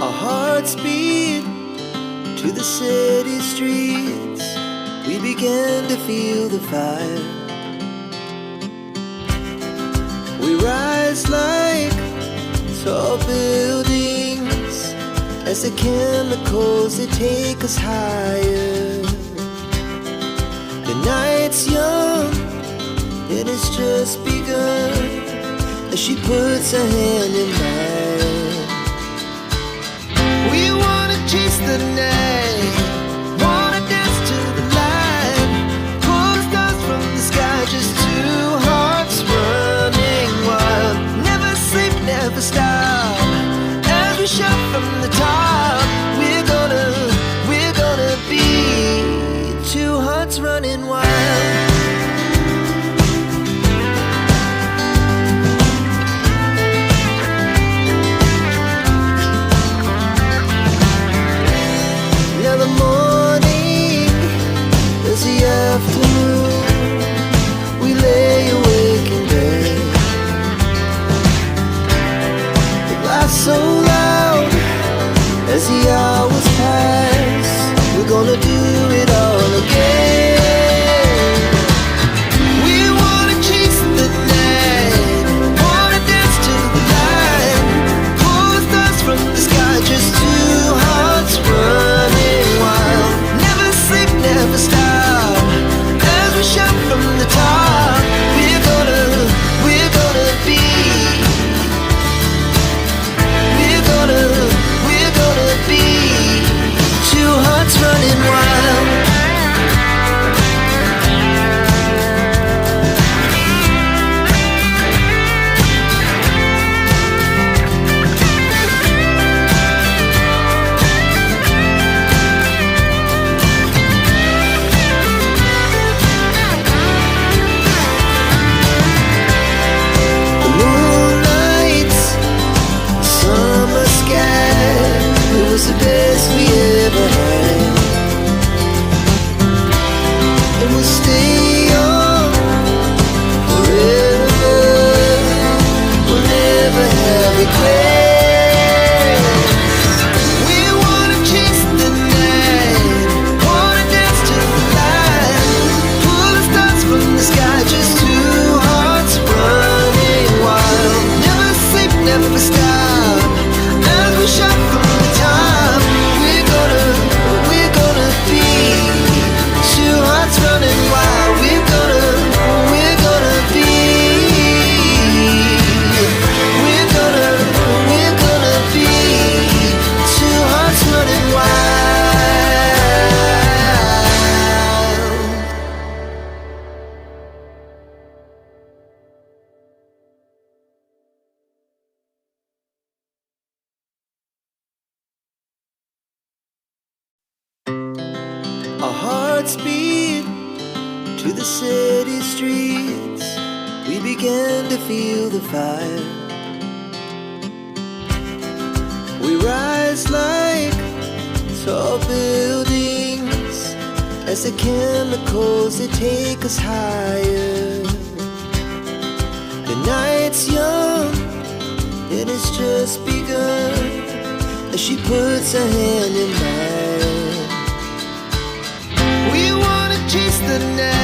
Our hearts beat to the city streets. We began to feel the fire. We rise like tall buildings as the chemicals, they take us higher. The night's young, it has just begun as she puts her hand in mine. We wanna chase the night, wanna dance to the light, pull the stars from the sky, just two hearts running wild. Never sleep, never stop, as we shout from the top. We're gonna be two hearts running wild. Now the morning is the afternoon. We lay awake in bed. The laughs so loud as the hours pass. We're gonna do it all again. We wanna chase the night, wanna dance to the light, pull the stars from the sky, just two hearts running wild. Never sleep, never stop, as we shout from the top. We're gonna be, we're gonna be two hearts running wild. The moonlight, summer sky, it was the best we ever had. And we'll stay on forever. We'll never have regrets. We wanna chase the night, wanna dance to the light, pull the stars from the sky, just two hearts running wild. Never sleep, never stop, as we shout from the top. We're gonna be two hearts running wild. We're gonna be, we're gonna be two hearts running wild. Our hearts beat to the city streets. We began to feel the fire. We rise like tall buildings as the chemicals, they take us higher. The night's young, it has just begun as she puts her hand in mine. We wanna chase the night,